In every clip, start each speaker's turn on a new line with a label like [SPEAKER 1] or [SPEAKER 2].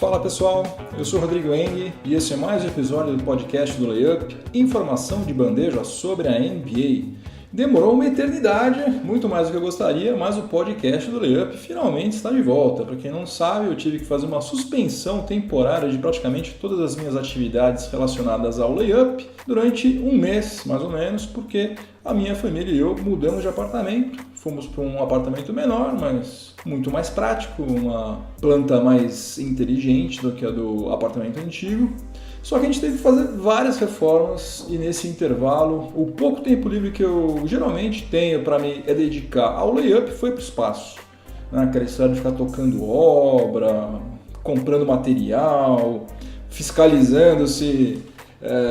[SPEAKER 1] Fala pessoal, eu sou Rodrigo Eng e esse é mais um episódio do podcast do Layup, informação de bandeja sobre a NBA. Demorou uma eternidade, muito mais do que eu gostaria, mas o podcast do Layup finalmente está de volta. Para quem não sabe, eu tive que fazer uma suspensão temporária de praticamente todas as minhas atividades relacionadas ao Layup durante um mês, mais ou menos, porque a minha família e eu mudamos de apartamento. Fomos para um apartamento menor, mas muito mais prático, uma planta mais inteligente do que a do apartamento antigo. Só que a gente teve que fazer várias reformas e nesse intervalo, o pouco tempo livre que eu geralmente tenho para me dedicar ao layup foi para o espaço. Aquela história de ficar tocando obra, comprando material, fiscalizando se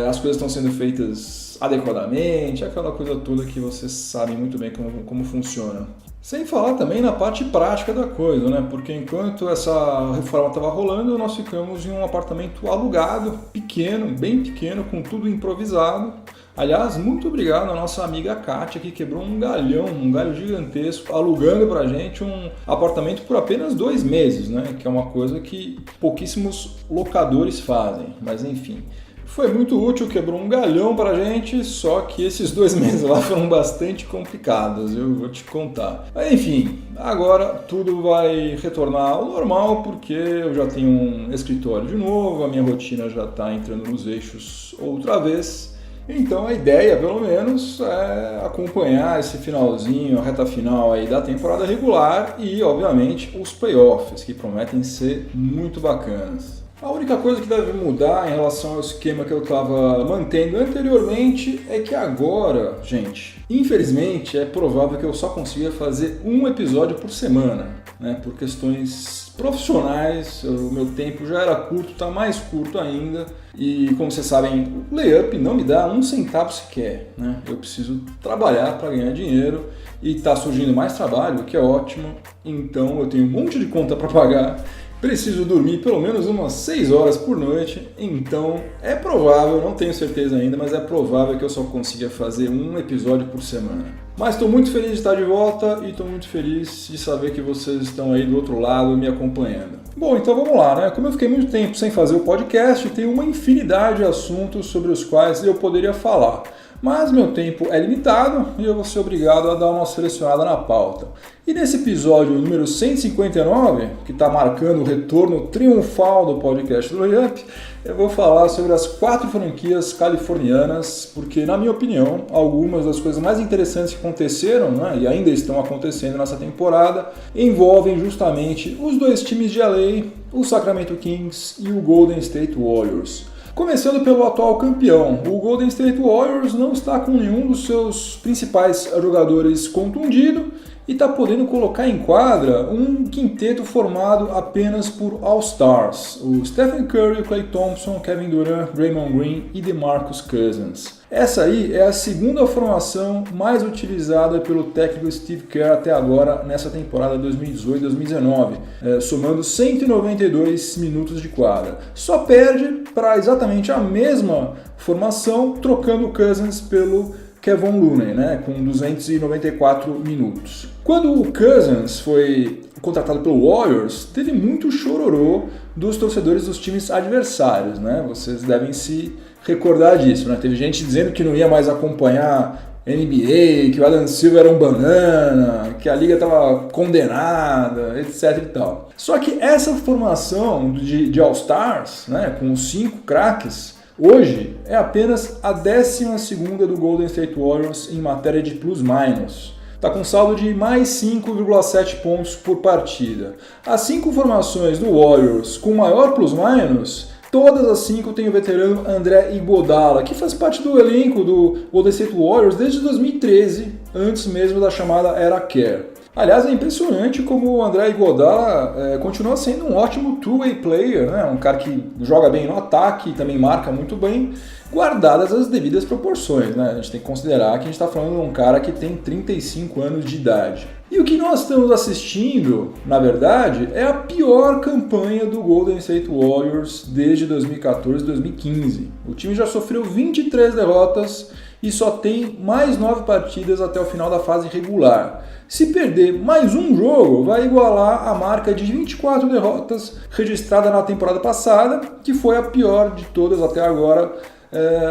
[SPEAKER 1] as coisas estão sendo feitas adequadamente, aquela coisa toda que vocês sabem muito bem como funciona. Sem falar também na parte prática da coisa, né? Porque enquanto essa reforma estava rolando, nós ficamos em um apartamento alugado, pequeno, bem pequeno, com tudo improvisado. Aliás, muito obrigado à nossa amiga Kátia, que quebrou um galho gigantesco, alugando pra gente um apartamento por apenas 2 meses, né? Que é uma coisa que pouquíssimos locadores fazem, mas enfim. Foi muito útil, quebrou um galhão pra gente, só que esses 2 meses lá foram bastante complicados, eu vou te contar. Mas, enfim, agora tudo vai retornar ao normal, porque eu já tenho um escritório de novo, a minha rotina já está entrando nos eixos outra vez. Então a ideia, pelo menos, é acompanhar esse finalzinho, a reta final aí da temporada regular e, obviamente, os playoffs, que prometem ser muito bacanas. A única coisa que deve mudar em relação ao esquema que eu estava mantendo anteriormente é que agora, gente, infelizmente é provável que eu só consiga fazer um episódio por semana, né? Por questões profissionais, o meu tempo já era curto, está mais curto ainda e, como vocês sabem, o layup não me dá um centavo sequer, né? Eu preciso trabalhar para ganhar dinheiro e está surgindo mais trabalho, o que é ótimo, então eu tenho um monte de conta para pagar. Preciso dormir pelo menos umas 6 horas por noite, então é provável, não tenho certeza ainda, mas é provável que eu só consiga fazer um episódio por semana. Mas estou muito feliz de estar de volta e estou muito feliz de saber que vocês estão aí do outro lado me acompanhando. Bom, então vamos lá, né? Como eu fiquei muito tempo sem fazer o podcast, tem uma infinidade de assuntos sobre os quais eu poderia falar. Mas meu tempo é limitado e eu vou ser obrigado a dar uma selecionada na pauta. E nesse episódio número 159, que está marcando o retorno triunfal do podcast do Layup, eu vou falar sobre as 4 franquias californianas, porque, na minha opinião, algumas das coisas mais interessantes que aconteceram, né, e ainda estão acontecendo nessa temporada, envolvem justamente os 2 times de LA, o Sacramento Kings e o Golden State Warriors. Começando pelo atual campeão, o Golden State Warriors não está com nenhum dos seus principais jogadores contundido e está podendo colocar em quadra um quinteto formado apenas por All-Stars, o Stephen Curry, Klay Thompson, Kevin Durant, Draymond Green e DeMarcus Cousins. Essa aí é a segunda formação mais utilizada pelo técnico Steve Kerr até agora nessa temporada 2018-2019, somando 192 minutos de quadra. Só perde para exatamente a mesma formação, trocando o Cousins pelo Kevon Looney, né, com 294 minutos. Quando o Cousins foi contratado pelo Warriors, teve muito chororô dos torcedores dos times adversários, né? Vocês devem se recordar disso, né? Teve gente dizendo que não ia mais acompanhar NBA, que o Adam Silver era um banana, que a liga estava condenada, etc e tal. Só que essa formação de All-Stars, né, com os 5 craques, hoje é apenas a 12ª do Golden State Warriors em matéria de plus-minus. Está com saldo de mais 5,7 pontos por partida. As 5 formações do Warriors com maior plus-minus, todas as 5 têm o veterano André Iguodala, que faz parte do elenco do Golden State Warriors desde 2013, antes mesmo da chamada Era Kerr. Aliás, é impressionante como o André Iguodala continua sendo um ótimo two-way player, né? Um cara que joga bem no ataque e também marca muito bem, guardadas as devidas proporções, né? A gente tem que considerar que a gente está falando de um cara que tem 35 anos de idade. E o que nós estamos assistindo, na verdade, é a pior campanha do Golden State Warriors desde 2014 e 2015. O time já sofreu 23 derrotas e só tem mais 9 partidas até o final da fase regular. Se perder mais um jogo, vai igualar a marca de 24 derrotas registrada na temporada passada, que foi a pior de todas até agora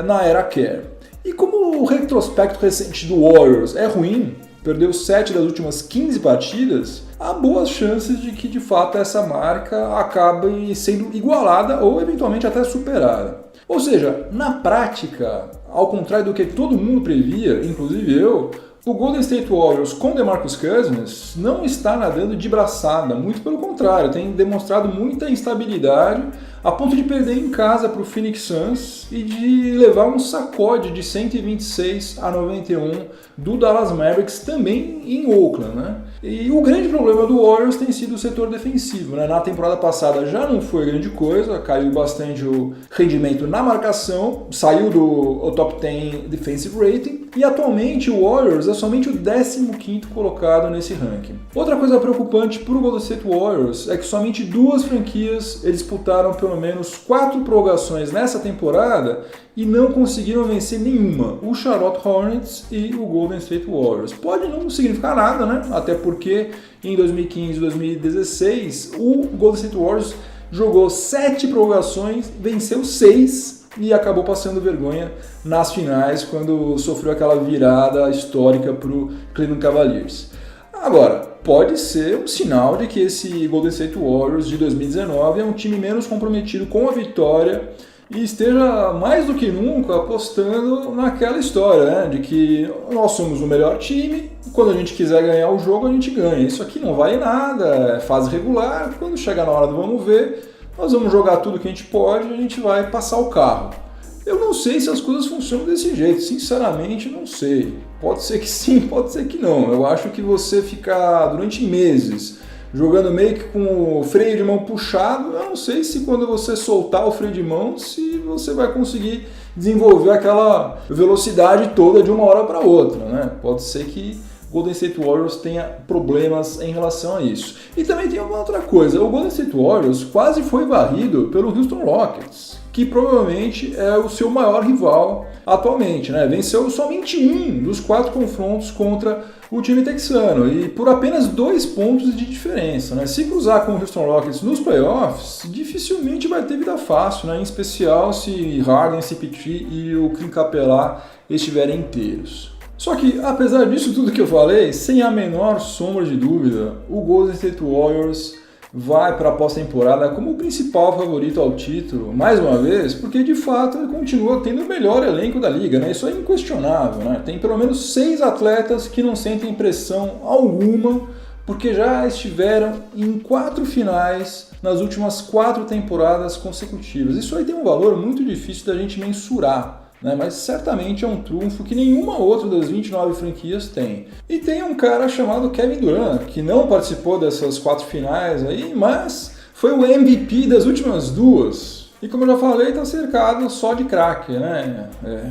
[SPEAKER 1] na era Kerr. E como o retrospecto recente do Warriors é ruim, perdeu 7 das últimas 15 partidas, há boas chances de que de fato essa marca acabe sendo igualada ou eventualmente até superada. Ou seja, na prática, ao contrário do que todo mundo previa, inclusive eu, o Golden State Warriors com DeMarcus Cousins não está nadando de braçada, muito pelo contrário, tem demonstrado muita instabilidade a ponto de perder em casa para o Phoenix Suns e de levar um sacode de 126-91 do Dallas Mavericks também em Oakland, né? E o grande problema do Warriors tem sido o setor defensivo, né? Na temporada passada já não foi grande coisa, caiu bastante o rendimento na marcação, saiu do top 10 defensive rating e atualmente o Warriors é somente o 15º colocado nesse ranking. Outra coisa preocupante para o Golden State Warriors é que somente 2 franquias eles disputaram pelo menos 4 prorrogações nessa temporada e não conseguiram vencer nenhuma, o Charlotte Hornets e o Golden State Warriors. Pode não significar nada, né? Até porque em 2015 e 2016 o Golden State Warriors jogou 7 prorrogações, venceu 6 e acabou passando vergonha nas finais quando sofreu aquela virada histórica para o Cleveland Cavaliers. Agora, pode ser um sinal de que esse Golden State Warriors de 2019 é um time menos comprometido com a vitória e esteja mais do que nunca apostando naquela história, né, de que nós somos o melhor time, quando a gente quiser ganhar o jogo a gente ganha. Isso aqui não vale nada, é fase regular, quando chegar na hora do vamos ver, nós vamos jogar tudo que a gente pode e a gente vai passar o carro. Eu não sei se as coisas funcionam desse jeito, sinceramente não sei. Pode ser que sim, pode ser que não. Eu acho que você ficar durante meses jogando meio que com o freio de mão puxado, eu não sei se quando você soltar o freio de mão, se você vai conseguir desenvolver aquela velocidade toda de uma hora para outra, né? Pode ser que Golden State Warriors tenha problemas em relação a isso. E também tem uma outra coisa, o Golden State Warriors quase foi varrido pelo Houston Rockets, que provavelmente é o seu maior rival atualmente, né? Venceu somente um dos 4 confrontos contra o time texano e por apenas 2 pontos de diferença, né? Se cruzar com o Houston Rockets nos playoffs, dificilmente vai ter vida fácil, né? Em especial se Harden, CP3 e o Clint Capela estiverem inteiros. Só que, apesar disso tudo que eu falei, sem a menor sombra de dúvida, o Golden State Warriors vai para a pós-temporada como o principal favorito ao título, mais uma vez, porque de fato ele continua tendo o melhor elenco da liga, né? Isso é inquestionável, né? Tem pelo menos 6 atletas que não sentem pressão alguma, porque já estiveram em 4 finais nas últimas 4 temporadas consecutivas. Isso aí tem um valor muito difícil da gente mensurar, né? Mas certamente é um trunfo que nenhuma outra das 29 franquias tem. E tem um cara chamado Kevin Durant, que não participou dessas 4 finais aí, mas foi o MVP das últimas 2. E como eu já falei, está cercado só de craque, né?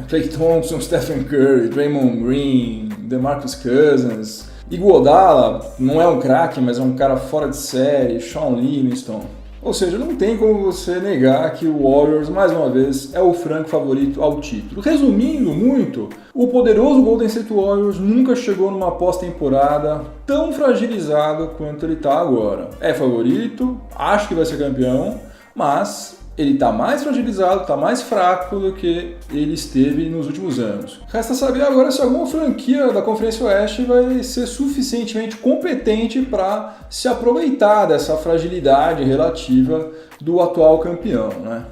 [SPEAKER 1] Klay Thompson, Stephen Curry, Draymond Green, DeMarcus Cousins, Iguodala, não é um craque, mas é um cara fora de série, Shaun Livingston. Ou seja, não tem como você negar que o Warriors, mais uma vez, é o franco favorito ao título. Resumindo muito, o poderoso Golden State Warriors nunca chegou numa pós-temporada tão fragilizado quanto ele está agora. É favorito, acho que vai ser campeão, mas ele está mais fragilizado, está mais fraco do que ele esteve nos últimos anos. Resta saber agora se alguma franquia da Conferência Oeste vai ser suficientemente competente para se aproveitar dessa fragilidade relativa do atual campeão, né?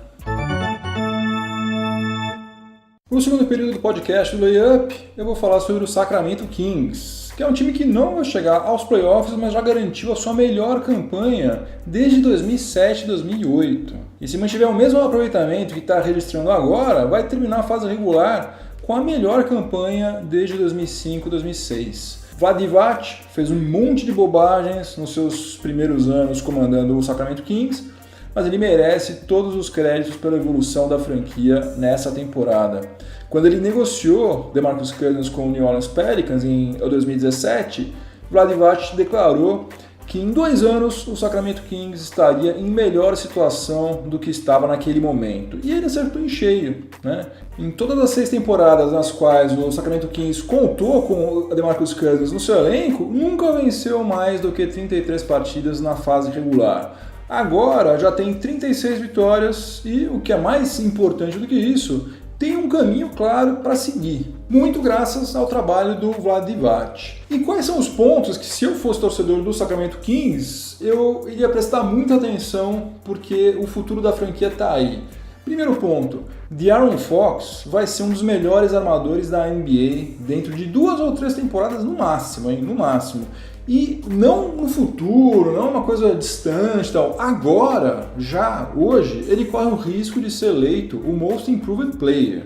[SPEAKER 1] No segundo período do podcast do Layup, eu vou falar sobre o Sacramento Kings, que é um time que não vai chegar aos playoffs, mas já garantiu a sua melhor campanha desde 2007 e 2008. E se mantiver o mesmo aproveitamento que está registrando agora, vai terminar a fase regular com a melhor campanha desde 2005 e 2006. Vlad Divac fez um monte de bobagens nos seus primeiros anos comandando o Sacramento Kings, mas ele merece todos os créditos pela evolução da franquia nessa temporada. Quando ele negociou DeMarcus Cousins com o New Orleans Pelicans em 2017, Vlade Divac declarou que em 2 anos o Sacramento Kings estaria em melhor situação do que estava naquele momento. E ele acertou em cheio, né? Em todas as 6 temporadas nas quais o Sacramento Kings contou com o DeMarcus Cousins no seu elenco, nunca venceu mais do que 33 partidas na fase regular. Agora já tem 36 vitórias e, o que é mais importante do que isso, tem um caminho claro para seguir, muito graças ao trabalho do Vlade Divac. E quais são os pontos que, se eu fosse torcedor do Sacramento Kings, eu iria prestar muita atenção, porque o futuro da franquia está aí. Primeiro ponto, De'Aaron Fox vai ser um dos melhores armadores da NBA dentro de 2 ou 3 temporadas no máximo, hein? No máximo. E não no futuro, não uma coisa distante e tal. Agora, já hoje, ele corre o risco de ser eleito o Most Improved Player.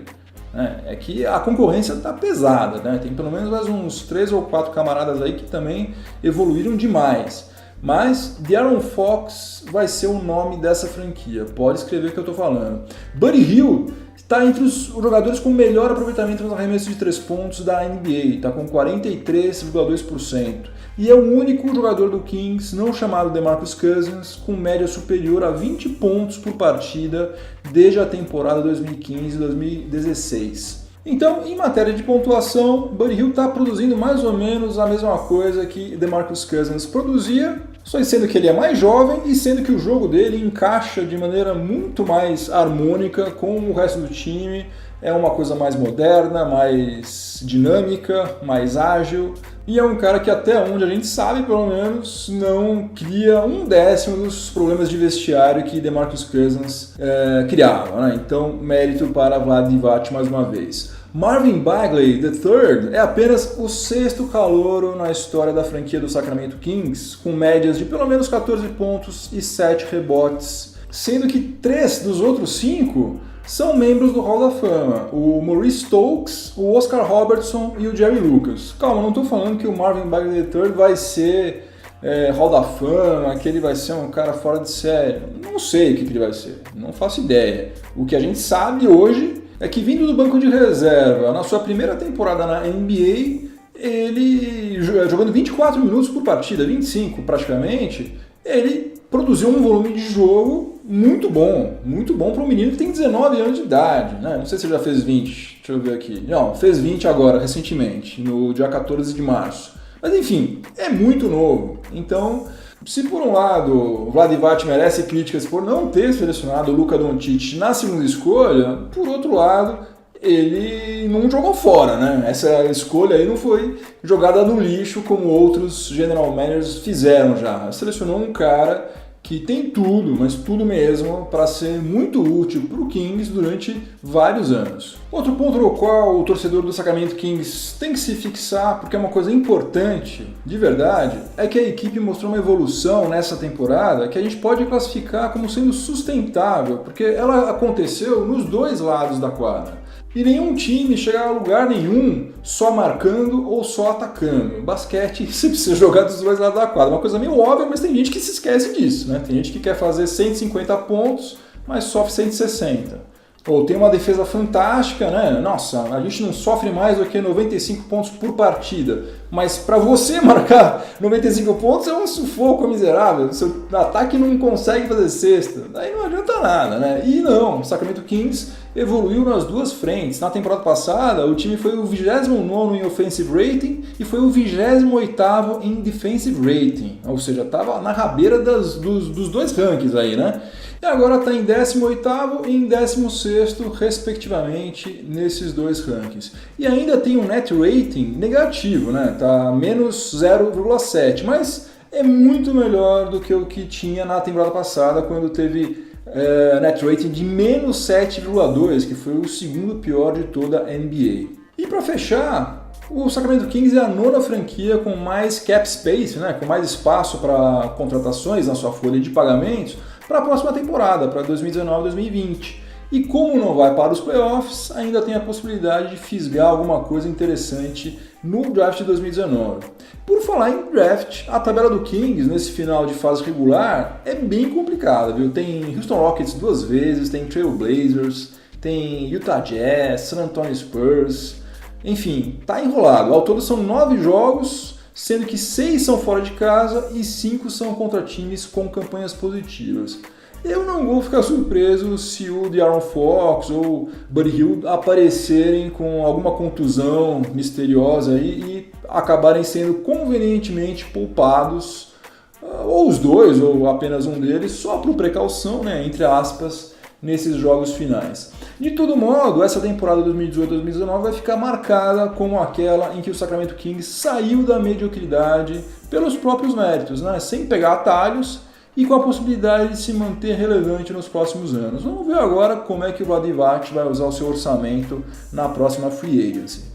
[SPEAKER 1] É que a concorrência está pesada, né? Tem pelo menos mais uns 3 ou 4 camaradas aí que também evoluíram demais. Mas De'Aaron Fox vai ser o nome dessa franquia, pode escrever o que eu estou falando. Buddy Hield está entre os jogadores com melhor aproveitamento nos arremessos de 3 pontos da NBA, está com 43,2%. E é o único jogador do Kings não chamado DeMarcus Cousins com média superior a 20 pontos por partida desde a temporada 2015-2016. Então, em matéria de pontuação, Buddy Hield está produzindo mais ou menos a mesma coisa que DeMarcus Cousins produzia, só sendo que ele é mais jovem e sendo que o jogo dele encaixa de maneira muito mais harmônica com o resto do time. É uma coisa mais moderna, mais dinâmica, mais ágil, e é um cara que, até onde a gente sabe, pelo menos, não cria 1/10 dos problemas de vestiário que DeMarcus Cousins criava, né? Então, mérito para Vlade Divac mais uma vez. Marvin Bagley III é apenas o 6º calouro na história da franquia do Sacramento Kings, com médias de pelo menos 14 pontos e 7 rebotes, sendo que 3 dos outros 5 são membros do Hall da Fama, o Maurice Stokes, o Oscar Robertson e o Jerry Lucas. Calma, não estou falando que o Marvin Bagley III vai ser Hall da Fama, que ele vai ser um cara fora de série. Não sei o que ele vai ser, não faço ideia. O que a gente sabe hoje é que, vindo do banco de reserva, na sua primeira temporada na NBA, ele, jogando 24 minutos por partida, 25 praticamente, ele produziu um volume de jogo muito bom para um menino que tem 19 anos de idade, né? Não sei se ele já fez 20, deixa eu ver aqui. Não, fez 20 agora, recentemente, no dia 14 de março. Mas enfim, é muito novo. Então, se por um lado o Vlade Divac merece críticas por não ter selecionado o Luka Doncic na segunda escolha, por outro lado, ele não jogou fora, né? Essa escolha aí não foi jogada no lixo como outros general managers fizeram já. Selecionou um cara que tem tudo, mas tudo mesmo, para ser muito útil para o Kings durante vários anos. Outro ponto no qual o torcedor do Sacramento Kings tem que se fixar, porque é uma coisa importante, de verdade, é que a equipe mostrou uma evolução nessa temporada que a gente pode classificar como sendo sustentável, porque ela aconteceu nos 2 lados da quadra. E nenhum time chega a lugar nenhum só marcando ou só atacando. Basquete, você precisa jogar dos 2 lados da quadra. Uma coisa meio óbvia, mas tem gente que se esquece disso, né? Tem gente que quer fazer 150 pontos, mas sofre 160. Ou tem uma defesa fantástica, né? Nossa, a gente não sofre mais do que 95 pontos por partida. Mas para você marcar 95 pontos é um sufoco miserável. O seu ataque não consegue fazer cesta. Daí não adianta nada, né? E não, o Sacramento Kings evoluiu nas 2 frentes. Na temporada passada, o time foi o 29º em Offensive Rating e foi o 28º em Defensive Rating. Ou seja, estava na rabeira dos 2 rankings aí, né? E agora está em 18º e em 16º, respectivamente, nesses 2 rankings. E ainda tem um net rating negativo, né? Tá menos 0,7, mas é muito melhor do que o que tinha na temporada passada, quando teve net rating de menos 7,2, que foi o 2º pior de toda a NBA. E para fechar, o Sacramento Kings é a 9ª franquia com mais cap space, né? Com mais espaço para contratações na sua folha de pagamentos, para a próxima temporada, para 2019-2020. E como não vai para os playoffs, ainda tem a possibilidade de fisgar alguma coisa interessante no draft de 2019. Por falar em draft, a tabela do Kings nesse final de fase regular é bem complicada, viu? Tem Houston Rockets 2 vezes, tem Trail Blazers, tem Utah Jazz, San Antonio Spurs, enfim, tá enrolado. Ao todo são 9 jogos, sendo que 6 são fora de casa e 5 são contra times com campanhas positivas. Eu não vou ficar surpreso se o De'Aaron Fox ou Buddy Hield aparecerem com alguma contusão misteriosa e acabarem sendo convenientemente poupados, ou os dois, ou apenas um deles, só por precaução, né, entre aspas, nesses jogos finais. De todo modo, essa temporada 2018-2019 vai ficar marcada como aquela em que o Sacramento Kings saiu da mediocridade pelos próprios méritos, né, sem pegar atalhos, e com a possibilidade de se manter relevante nos próximos anos. Vamos ver agora como é que o Vlade Divac vai usar o seu orçamento na próxima Free Agency.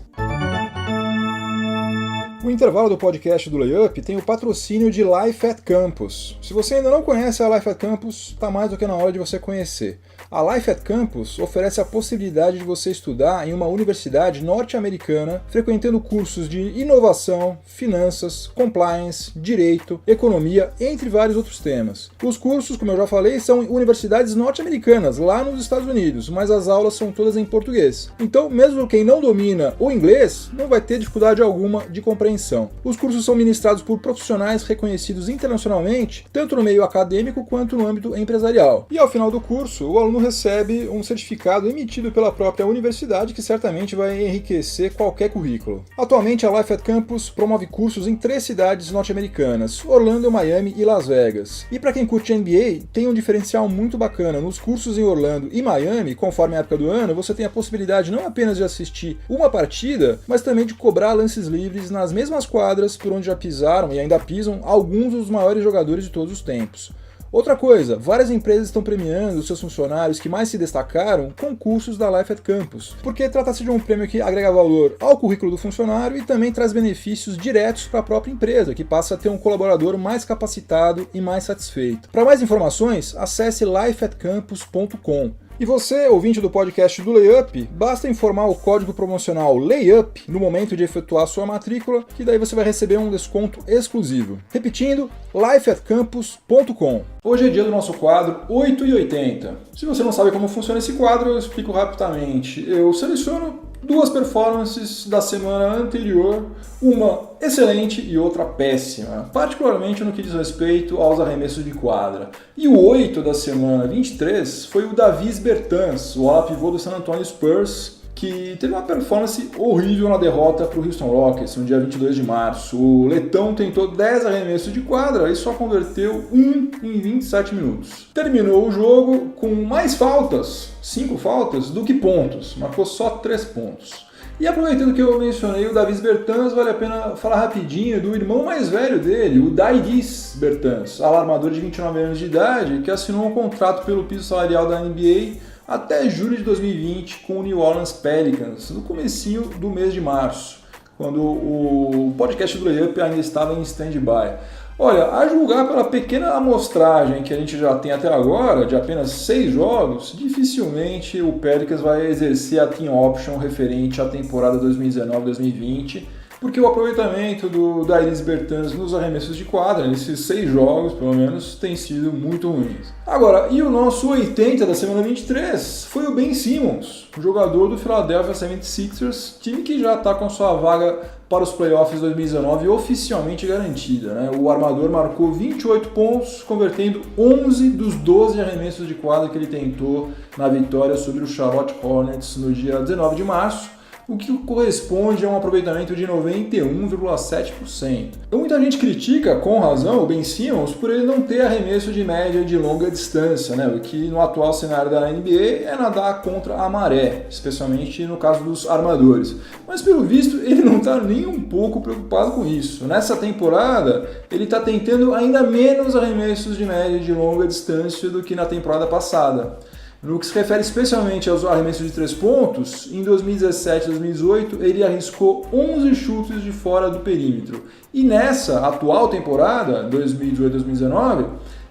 [SPEAKER 1] O intervalo do podcast do Layup tem o patrocínio de Life at Campus. Se você ainda não conhece a Life at Campus, está mais do que na hora de você conhecer. A Life at Campus oferece a possibilidade de você estudar em uma universidade norte-americana, frequentando cursos de inovação, finanças, compliance, direito, economia, entre vários outros temas. Os cursos, como eu já falei, são em universidades norte-americanas, lá nos Estados Unidos, mas as aulas são todas em português. Então, mesmo quem não domina o inglês, não vai ter dificuldade alguma de compreensão. Os cursos são ministrados por profissionais reconhecidos internacionalmente, tanto no meio acadêmico quanto no âmbito empresarial. E ao final do curso, o aluno recebe um certificado emitido pela própria universidade que certamente vai enriquecer qualquer currículo. Atualmente, a Life at Campus promove cursos em 3 cidades norte-americanas, Orlando, Miami e Las Vegas. E para quem curte NBA, tem um diferencial muito bacana. Nos cursos em Orlando e Miami, conforme a época do ano, você tem a possibilidade não apenas de assistir uma partida, mas também de cobrar lances livres nas mesmas quadras por onde já pisaram e ainda pisam alguns dos maiores jogadores de todos os tempos. Outra coisa, várias empresas estão premiando os seus funcionários que mais se destacaram com cursos da Life at Campus, porque trata-se de um prêmio que agrega valor ao currículo do funcionário e também traz benefícios diretos para a própria empresa, que passa a ter um colaborador mais capacitado e mais satisfeito. Para mais informações, acesse lifeatcampus.com. E você, ouvinte do podcast do Layup, basta informar o código promocional LAYUP no momento de efetuar sua matrícula, que daí você vai receber um desconto exclusivo. Repetindo, lifeatcampus.com. Hoje é dia do nosso quadro 8 e 80. Se você não sabe como funciona esse quadro, eu explico rapidamente. Eu seleciono 2 performances da semana anterior, uma excelente e outra péssima, particularmente no que diz respeito aos arremessos de quadra. E o 8 da semana 23 foi o Davis Bertans, o ala pivô do San Antonio Spurs, que teve uma performance horrível na derrota para o Houston Rockets no dia 22 de março. O letão tentou 10 arremessos de quadra e só converteu 1 em 27 minutos. Terminou o jogo com mais faltas, 5 faltas, do que pontos. Marcou só 3 pontos. E aproveitando que eu mencionei o Davis Bertans, vale a pena falar rapidinho do irmão mais velho dele, o Davis Bertans, alarmador de 29 anos de idade, que assinou um contrato pelo piso salarial da NBA até julho de 2020 com o New Orleans Pelicans, no comecinho do mês de março, quando o podcast do Layup ainda estava em stand-by. Olha, a julgar pela pequena amostragem que a gente já tem até agora, de apenas 6 jogos, dificilmente o Pelicans vai exercer a team option referente à temporada 2019-2020, porque o aproveitamento do Davis Bertans nos arremessos de quadra, nesses 6 jogos pelo menos, tem sido muito ruim. Agora, e o nosso 80 da semana 23 foi o Ben Simmons, jogador do Philadelphia 76ers, time que já está com sua vaga para os playoffs 2019 oficialmente garantida, né? O armador marcou 28 pontos, convertendo 11 dos 12 arremessos de quadra que ele tentou na vitória sobre o Charlotte Hornets no dia 19 de março, o que corresponde a um aproveitamento de 91,7%. Então, muita gente critica, com razão, o Ben Simmons por ele não ter arremesso de média de longa distância, né? O que no atual cenário da NBA é nadar contra a maré, especialmente no caso dos armadores. Mas pelo visto ele não está nem um pouco preocupado com isso. Nessa temporada ele está tentando ainda menos arremessos de média de longa distância do que na temporada passada. No que se refere especialmente aos arremessos de 3 pontos, em 2017 e 2018 ele arriscou 11 chutes de fora do perímetro. E nessa atual temporada, 2018-2019,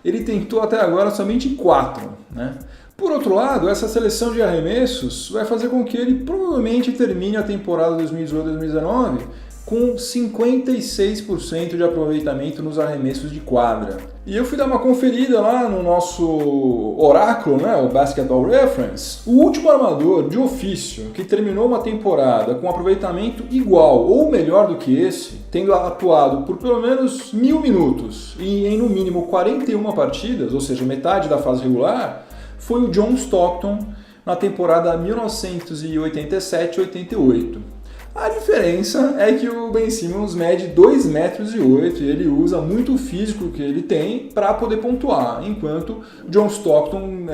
[SPEAKER 1] ele tentou até agora somente 4, né? Por outro lado, essa seleção de arremessos vai fazer com que ele provavelmente termine a temporada 2018-2019 com 56% de aproveitamento nos arremessos de quadra. E eu fui dar uma conferida lá no nosso oráculo, né, o Basketball Reference, o último armador de ofício que terminou uma temporada com aproveitamento igual ou melhor do que esse, tendo atuado por pelo menos 1.000 minutos e em no mínimo 41 partidas, ou seja, metade da fase regular, foi o John Stockton na temporada 1987-88. A diferença é que o Ben Simmons mede 2,08 metros e ele usa muito o físico que ele tem para poder pontuar, enquanto John Stockton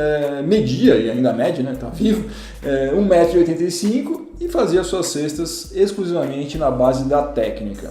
[SPEAKER 1] media, e ainda mede, né, tá vivo, 1,85 m e fazia suas cestas exclusivamente na base da técnica.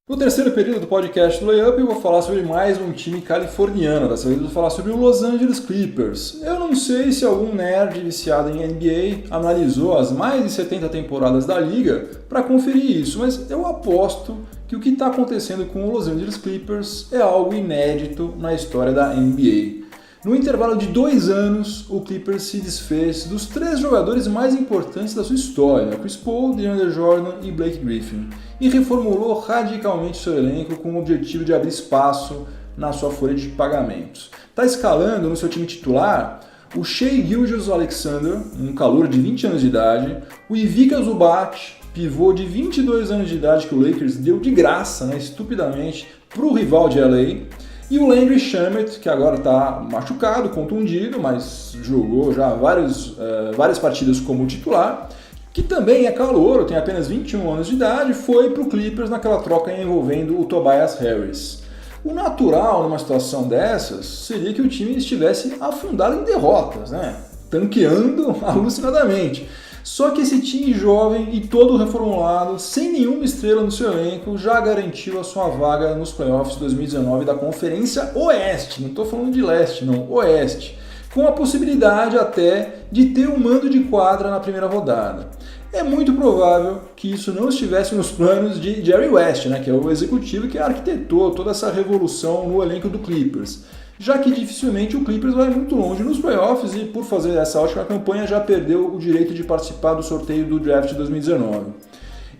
[SPEAKER 1] No terceiro período do podcast do Layup, eu vou falar sobre mais um time californiano. Dessa vez eu vou falar sobre o Los Angeles Clippers. Eu não sei se algum nerd viciado em NBA analisou as mais de 70 temporadas da liga para conferir isso, mas eu aposto que o que está acontecendo com o Los Angeles Clippers é algo inédito na história da NBA. No intervalo de 2 anos, o Clippers se desfez dos 3 jogadores mais importantes da sua história, Chris Paul, DeAndre Jordan e Blake Griffin, e reformulou radicalmente seu elenco com o objetivo de abrir espaço na sua folha de pagamentos. Está escalando no seu time titular o Shai Gilgeous-Alexander, um calouro de 20 anos de idade, o Ivica Zubac, pivô de 22 anos de idade que o Lakers deu de graça, né, estupidamente, para o rival de LA, e o Landry Shamet, que agora está machucado, contundido, mas jogou já várias partidas como titular, que também é calouro, tem apenas 21 anos de idade, foi para o Clippers naquela troca envolvendo o Tobias Harris. O natural numa situação dessas seria que o time estivesse afundado em derrotas, né? Tanqueando alucinadamente. Só que esse time jovem e todo reformulado, sem nenhuma estrela no seu elenco, já garantiu a sua vaga nos playoffs 2019 da Conferência Oeste. Não estou falando de leste, não, Oeste. Com a possibilidade até de ter um mando de quadra na primeira rodada. É muito provável que isso não estivesse nos planos de Jerry West, né, que é o executivo que arquitetou toda essa revolução no elenco do Clippers, já que dificilmente o Clippers vai muito longe nos playoffs e, por fazer essa ótima campanha, já perdeu o direito de participar do sorteio do draft de 2019.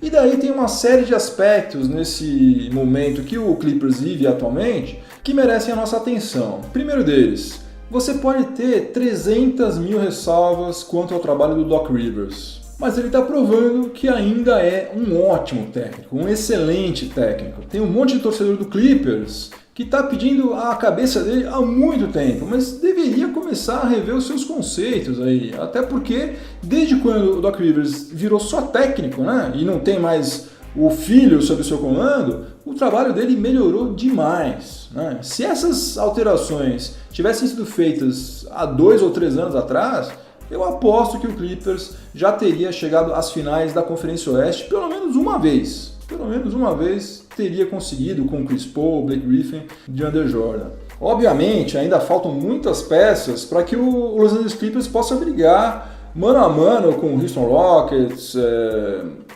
[SPEAKER 1] E daí tem uma série de aspectos nesse momento que o Clippers vive atualmente que merecem a nossa atenção. Primeiro deles, você pode ter 300 mil ressalvas quanto ao trabalho do Doc Rivers, mas ele está provando que ainda é um ótimo técnico, um excelente técnico. Tem um monte de torcedor do Clippers que está pedindo a cabeça dele há muito tempo, mas deveria começar a rever os seus conceitos aí, até porque desde quando o Doc Rivers virou só técnico, né, e não tem mais o filho sob o seu comando, o trabalho dele melhorou demais, né? Se essas alterações tivessem sido feitas há 2 ou 3 anos atrás, eu aposto que o Clippers já teria chegado às finais da Conferência Oeste pelo menos uma vez. Pelo menos uma vez teria conseguido com Chris Paul, Blake Griffin e DeAndre Jordan. Obviamente, ainda faltam muitas peças para que o Los Angeles Clippers possa brigar mano a mano com o Houston Rockets,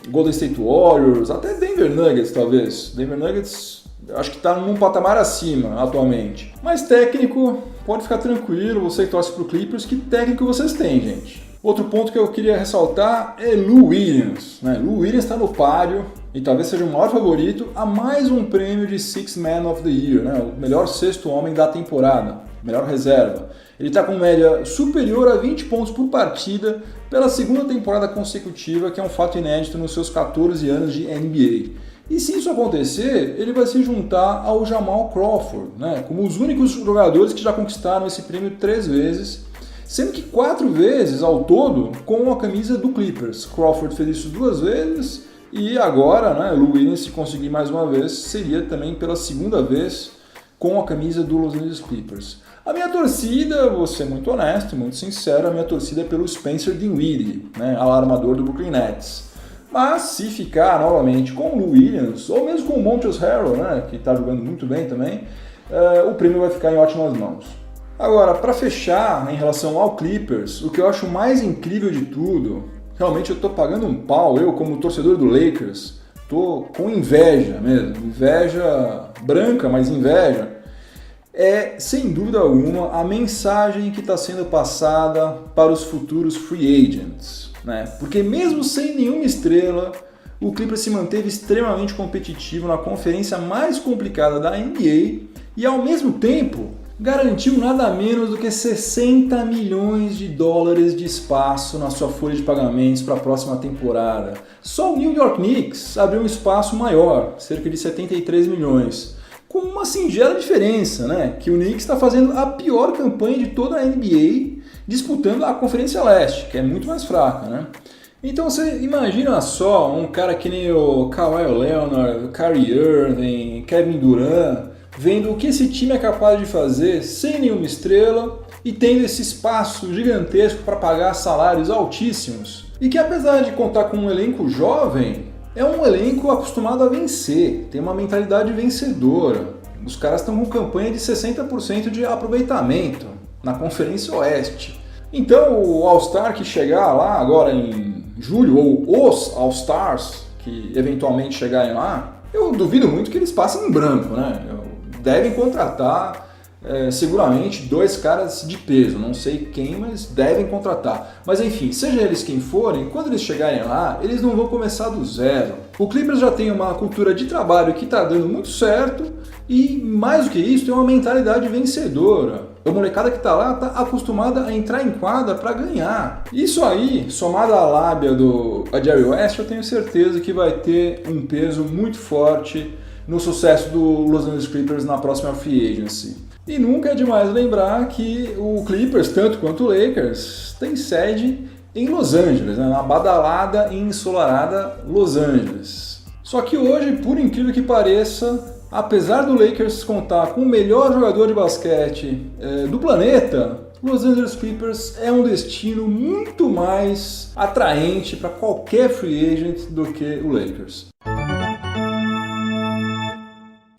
[SPEAKER 1] Golden State Warriors, até Denver Nuggets talvez. Denver Nuggets acho que está num patamar acima atualmente. Mas técnico, pode ficar tranquilo, você que torce para o Clippers, que técnico vocês têm, gente. Outro ponto que eu queria ressaltar é Lou Williams, né? Lou Williams está no páreo e talvez seja o maior favorito a mais um prêmio de Sixth Man of the Year, né? O melhor sexto homem da temporada, melhor reserva. Ele está com média superior a 20 pontos por partida pela segunda temporada consecutiva, que é um fato inédito nos seus 14 anos de NBA. E se isso acontecer, ele vai se juntar ao Jamal Crawford, né? Como os únicos jogadores que já conquistaram esse prêmio 3 vezes, sendo que 4 vezes ao todo com a camisa do Clippers. Crawford fez isso 2 vezes e agora, né, Lou Williams, se conseguir mais uma vez, seria também pela segunda vez com a camisa do Los Angeles Clippers. A minha torcida, vou ser muito honesto, muito sincero, a minha torcida é pelo Spencer Dinwiddie, né, alarmador do Brooklyn Nets. Mas se ficar novamente com o Lou Williams, ou mesmo com o Montrezl Harrell, né, que está jogando muito bem também, o prêmio vai ficar em ótimas mãos. Agora, para fechar, em relação ao Clippers, o que eu acho mais incrível de tudo, realmente eu estou pagando um pau, eu como torcedor do Lakers, estou com inveja mesmo, inveja branca, mas inveja, é sem dúvida alguma a mensagem que está sendo passada para os futuros free agents. né? Porque mesmo sem nenhuma estrela, o Clippers se manteve extremamente competitivo na conferência mais complicada da NBA e, ao mesmo tempo, garantiu nada menos do que 60 milhões de dólares de espaço na sua folha de pagamentos para a próxima temporada. Só o New York Knicks abriu um espaço maior, cerca de 73 milhões. Com uma singela diferença, né? Que o Knicks está fazendo a pior campanha de toda a NBA, disputando a Conferência Leste, que é muito mais fraca, né? Então você imagina só um cara que nem o Kawhi Leonard, Kyrie Irving, Kevin Durant, vendo o que esse time é capaz de fazer sem nenhuma estrela e tendo esse espaço gigantesco para pagar salários altíssimos. E que, apesar de contar com um elenco jovem, é um elenco acostumado a vencer, tem uma mentalidade vencedora. Os caras estão com campanha de 60% de aproveitamento na Conferência Oeste. Então o All-Star que chegar lá agora em julho, ou os All-Stars que eventualmente chegarem lá, eu duvido muito que eles passem em branco, né? Devem contratar seguramente 2 caras de peso, não sei quem, mas devem contratar. Mas enfim, seja eles quem forem, quando eles chegarem lá, eles não vão começar do zero. O Clippers já tem uma cultura de trabalho que está dando muito certo e, mais do que isso, tem uma mentalidade vencedora. A molecada que está lá está acostumada a entrar em quadra para ganhar. Isso aí, somado à lábia do Jerry West, eu tenho certeza que vai ter um peso muito forte no sucesso do Los Angeles Clippers na próxima Free Agency. E nunca é demais lembrar que o Clippers, tanto quanto o Lakers, tem sede em Los Angeles, né? Na badalada e ensolarada Los Angeles. Só que hoje, por incrível que pareça, apesar do Lakers contar com o melhor jogador de basquete do planeta, Los Angeles Clippers é um destino muito mais atraente para qualquer free agent do que o Lakers.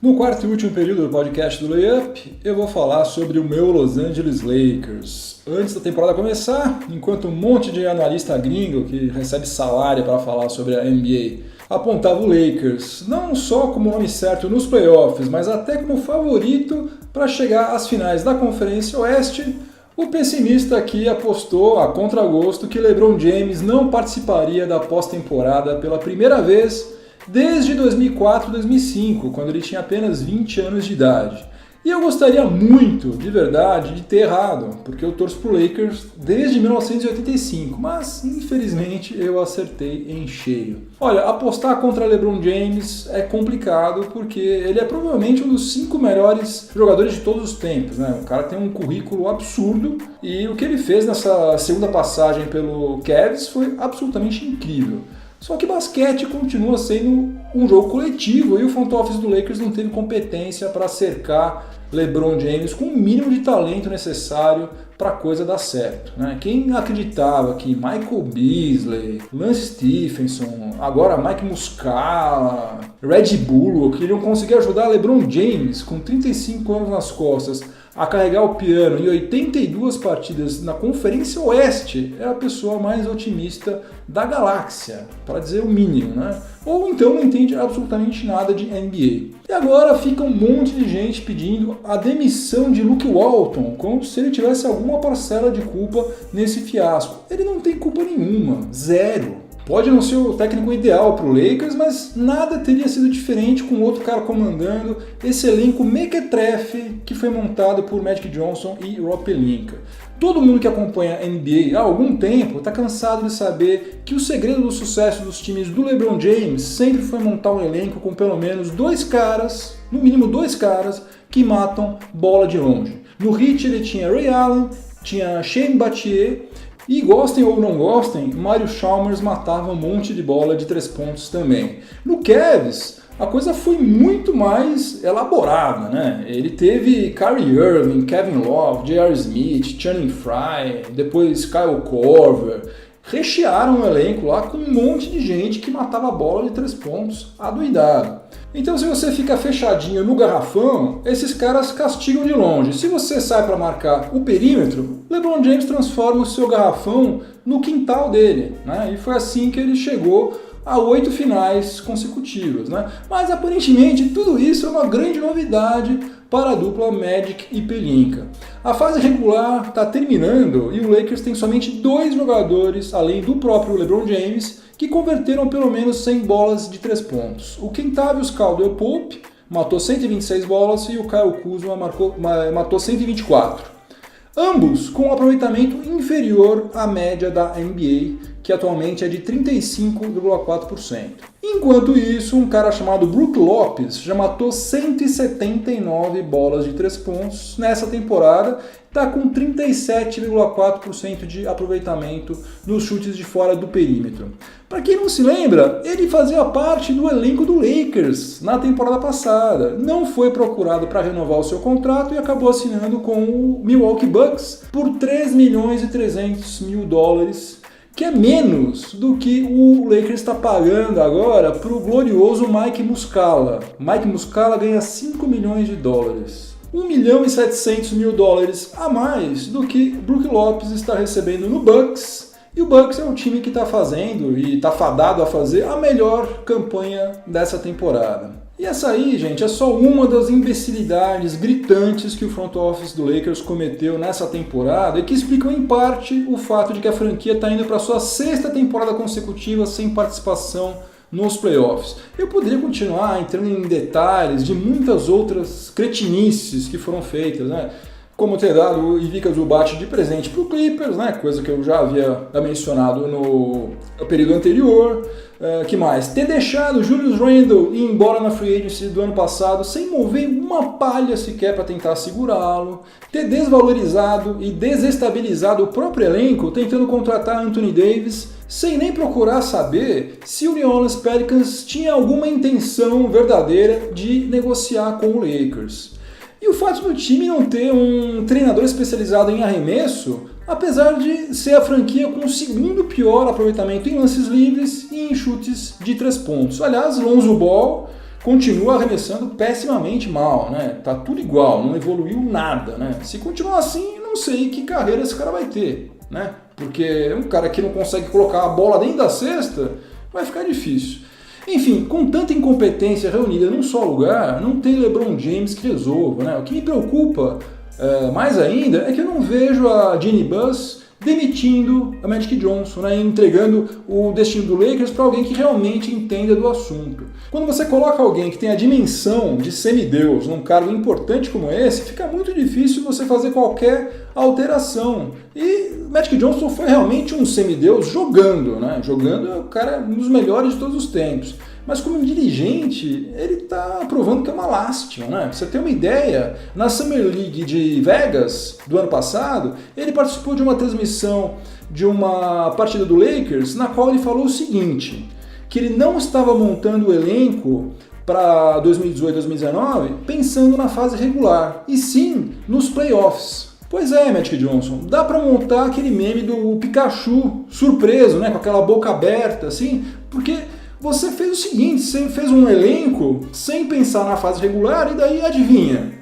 [SPEAKER 1] No quarto e último período do podcast do Layup, eu vou falar sobre o meu Los Angeles Lakers. Antes da temporada começar, enquanto um monte de analista gringo que recebe salário para falar sobre a NBA apontava o Lakers não só como nome certo nos playoffs, mas até como favorito para chegar às finais da Conferência Oeste, o pessimista aqui apostou a contragosto que LeBron James não participaria da pós-temporada pela primeira vez desde 2004-2005, quando ele tinha apenas 20 anos de idade. E eu gostaria muito, de verdade, de ter errado, porque eu torço pro Lakers desde 1985, mas infelizmente eu acertei em cheio. Olha, apostar contra LeBron James é complicado porque ele é provavelmente um dos 5 melhores jogadores de todos os tempos, né? O cara tem um currículo absurdo e o que ele fez nessa segunda passagem pelo Cavs foi absolutamente incrível. Só que basquete continua sendo um jogo coletivo e o front office do Lakers não teve competência para cercar LeBron James com o mínimo de talento necessário para a coisa dar certo, né? Quem acreditava que Michael Beasley, Lance Stephenson, agora Mike Muscala, Reggie Bullock iriam conseguir ajudar LeBron James com 35 anos nas costas a carregar o piano em 82 partidas na Conferência Oeste, é a pessoa mais otimista da galáxia, para dizer o mínimo, né? Ou então não entende absolutamente nada de NBA. E agora fica um monte de gente pedindo a demissão de Luke Walton, como se ele tivesse alguma parcela de culpa nesse fiasco. Ele não tem culpa nenhuma, zero. Pode não ser o técnico ideal para o Lakers, mas nada teria sido diferente com outro cara comandando esse elenco mequetrefe que foi montado por Magic Johnson e Rob Pelinka. Todo mundo que acompanha a NBA há algum tempo está cansado de saber que o segredo do sucesso dos times do LeBron James sempre foi montar um elenco com pelo menos 2 caras, no mínimo 2 caras, que matam bola de longe. No Heat ele tinha Ray Allen, tinha Shane Battier, e gostem ou não gostem, Mario Chalmers matava um monte de bola de 3 pontos também. No Cavs, a coisa foi muito mais elaborada, né? Ele teve Kyrie Irving, Kevin Love, J.R. Smith, Channing Frye, depois Kyle Korver. Rechearam o elenco lá com um monte de gente que matava a bola de 3 pontos adoidado. Então se você fica fechadinho no garrafão, esses caras castigam de longe. Se você sai para marcar o perímetro, LeBron James transforma o seu garrafão no quintal dele, né? E foi assim que ele chegou a 8 finais consecutivas, né? Mas aparentemente tudo isso é uma grande novidade para a dupla Magic e Pelinka. A fase regular está terminando e o Lakers tem somente 2 jogadores, além do próprio LeBron James, que converteram pelo menos 100 bolas de 3 pontos. O Kentavious Caldwell-Pope matou 126 bolas e o Kyle Kuzma matou 124. Ambos com um aproveitamento inferior à média da NBA, que atualmente é de 35,4%. Enquanto isso, um cara chamado Brook Lopes já matou 179 bolas de 3 pontos nessa temporada, está com 37,4% de aproveitamento nos chutes de fora do perímetro. Para quem não se lembra, ele fazia parte do elenco do Lakers na temporada passada. Não foi procurado para renovar o seu contrato e acabou assinando com o Milwaukee Bucks por $3.3 milhões, que é menos do que o Lakers está pagando agora para o glorioso Mike Muscala. Mike Muscala ganha $5 milhões. $1.700.000 a mais do que Brook Lopes está recebendo no Bucks. E o Bucks é um time que está fazendo e está fadado a fazer a melhor campanha dessa temporada. E essa aí, gente, é só uma das imbecilidades gritantes que o front office do Lakers cometeu nessa temporada e que explicam em parte o fato de que a franquia está indo para sua 6ª temporada consecutiva sem participação nos playoffs. Eu poderia continuar entrando em detalhes de muitas outras cretinices que foram feitas, né? Como ter dado o Ivica Zubac de presente para o Clippers, né? Coisa que eu já havia mencionado no período anterior. Que mais? Ter deixado o Julius Randle ir embora na free agency do ano passado sem mover uma palha sequer para tentar segurá-lo. Ter desvalorizado e desestabilizado o próprio elenco tentando contratar Anthony Davis sem nem procurar saber se o New Orleans Pelicans tinha alguma intenção verdadeira de negociar com o Lakers. E o fato do time não ter um treinador especializado em arremesso, apesar de ser a franquia com o 2º pior aproveitamento em lances livres e em chutes de 3 pontos. Aliás, Lonzo Ball continua arremessando pessimamente mal, né? Tá tudo igual, não evoluiu nada, né? Se continuar assim, não sei que carreira esse cara vai ter, né? Porque um cara que não consegue colocar a bola dentro da cesta, vai ficar difícil. Enfim, com tanta incompetência reunida num só lugar, não tem LeBron James que resolva, né? O que me preocupa mais ainda é que eu não vejo a Jeannie Buss demitindo a Magic Johnson, né? Entregando o destino do Lakers para alguém que realmente entenda do assunto. Quando você coloca alguém que tem a dimensão de semideus num cargo importante como esse, fica muito difícil você fazer qualquer alteração. E Magic Johnson foi realmente um semideus jogando, né? Jogando é o cara um dos melhores de todos os tempos. Mas como dirigente, ele está provando que é uma lástima, né? Pra você ter uma ideia, na Summer League de Vegas do ano passado, ele participou de uma transmissão de uma partida do Lakers, na qual ele falou o seguinte, que ele não estava montando o elenco para 2018-2019 pensando na fase regular, e sim nos playoffs. Pois é, Magic Johnson, dá para montar aquele meme do Pikachu surpreso, né, com aquela boca aberta, assim, porque você fez o seguinte, você fez um elenco sem pensar na fase regular e daí adivinha,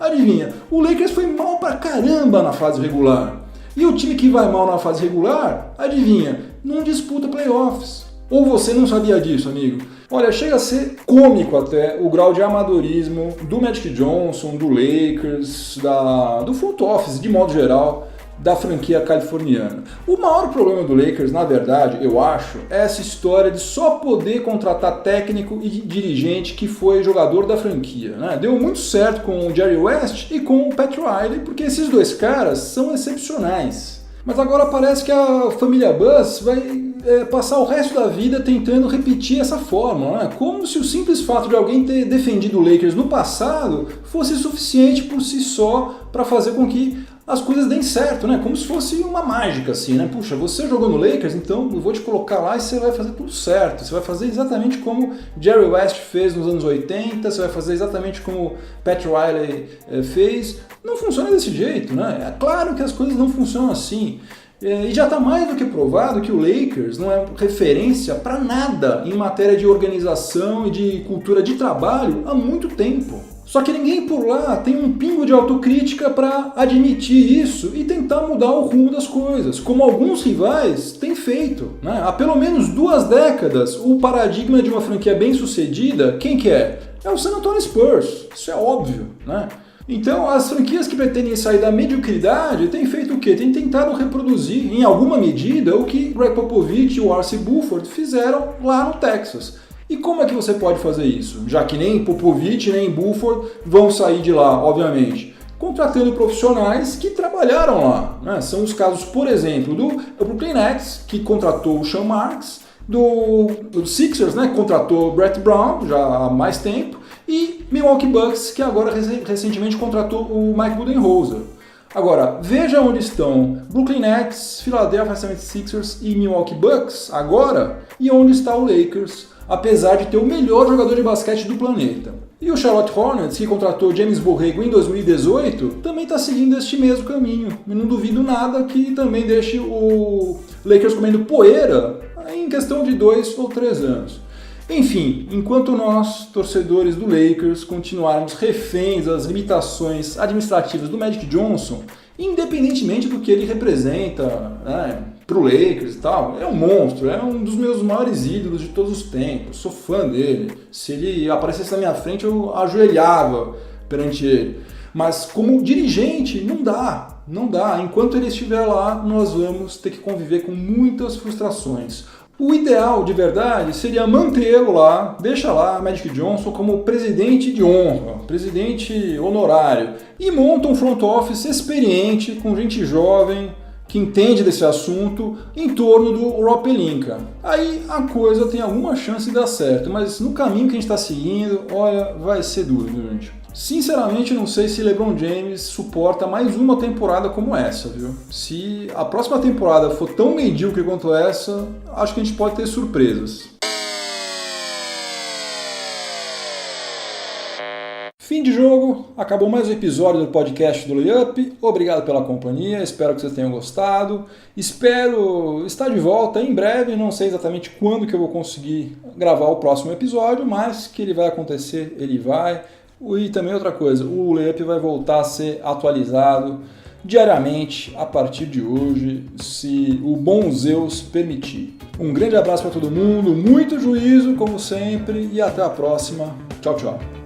[SPEAKER 1] o Lakers foi mal pra caramba na fase regular. E o time que vai mal na fase regular, adivinha, não disputa playoffs. Ou você não sabia disso, amigo? Olha, chega a ser cômico até o grau de amadorismo do Magic Johnson, do Lakers, do front office de modo geral, da franquia californiana. O maior problema do Lakers, na verdade, eu acho, é essa história de só poder contratar técnico e dirigente que foi jogador da franquia, né? Deu muito certo com o Jerry West e com o Pat Riley, porque esses dois caras são excepcionais. Mas agora parece que a família Buss vai passar o resto da vida tentando repetir essa fórmula, né? Como se o simples fato de alguém ter defendido o Lakers no passado fosse suficiente por si só para fazer com que as coisas deem certo, né? Como se fosse uma mágica, assim, né? Puxa, você jogou no Lakers, então eu vou te colocar lá e você vai fazer tudo certo. Você vai fazer exatamente como Jerry West fez nos anos 80, você vai fazer exatamente como Pat Riley fez. Não funciona desse jeito, né? É claro que as coisas não funcionam assim. E já está mais do que provado que o Lakers não é referência para nada em matéria de organização e de cultura de trabalho há muito tempo. Só que ninguém por lá tem um pingo de autocrítica para admitir isso e tentar mudar o rumo das coisas, como alguns rivais têm feito, né? Há pelo menos 2 décadas, o paradigma de uma franquia bem-sucedida, quem que é? É o San Antonio Spurs, isso é óbvio, né? Então, as franquias que pretendem sair da mediocridade têm feito o quê? Têm tentado reproduzir, em alguma medida, o que Greg Popovich e o R.C. Buford fizeram lá no Texas. E como é que você pode fazer isso? Já que nem Popovich nem Buford vão sair de lá, obviamente. Contratando profissionais que trabalharam lá. Né? São os casos, por exemplo, do Brooklyn Nets, que contratou o Sean Marks, do Sixers, né, que contratou o Brett Brown já há mais tempo, e Milwaukee Bucks, que agora recentemente contratou o Mike Budenholzer. Agora, veja onde estão Brooklyn Nets, Philadelphia 76ers e Milwaukee Bucks agora, e onde está o Lakers, apesar de ter o melhor jogador de basquete do planeta. E o Charlotte Hornets, que contratou James Borrego em 2018, também está seguindo este mesmo caminho. E não duvido nada que também deixe o Lakers comendo poeira em questão de 2 ou 3 anos. Enfim, enquanto nós, torcedores do Lakers, continuarmos reféns das limitações administrativas do Magic Johnson, independentemente do que ele representa, né, para o Lakers e tal, é um monstro, é um dos meus maiores ídolos de todos os tempos, sou fã dele. Se ele aparecesse na minha frente, eu ajoelhava perante ele. Mas como dirigente, não dá. Enquanto ele estiver lá, nós vamos ter que conviver com muitas frustrações. O ideal, de verdade, seria mantê-lo lá, deixa lá Magic Johnson como presidente de honra, presidente honorário, e monta um front office experiente, com gente jovem, que entende desse assunto, em torno do Rob Pelinka. Aí a coisa tem alguma chance de dar certo, mas no caminho que a gente está seguindo, olha, vai ser duro, viu, gente? Sinceramente, não sei se LeBron James suporta mais uma temporada como essa, viu? Se a próxima temporada for tão medíocre quanto essa, acho que a gente pode ter surpresas. Fim de jogo, acabou mais um episódio do podcast do Layup. Obrigado pela companhia, espero que vocês tenham gostado. Espero estar de volta em breve, não sei exatamente quando que eu vou conseguir gravar o próximo episódio, mas que ele vai acontecer, ele vai. E também outra coisa, o Layup vai voltar a ser atualizado diariamente a partir de hoje, se o bom Zeus permitir. Um grande abraço para todo mundo, muito juízo como sempre e até a próxima. Tchau, tchau.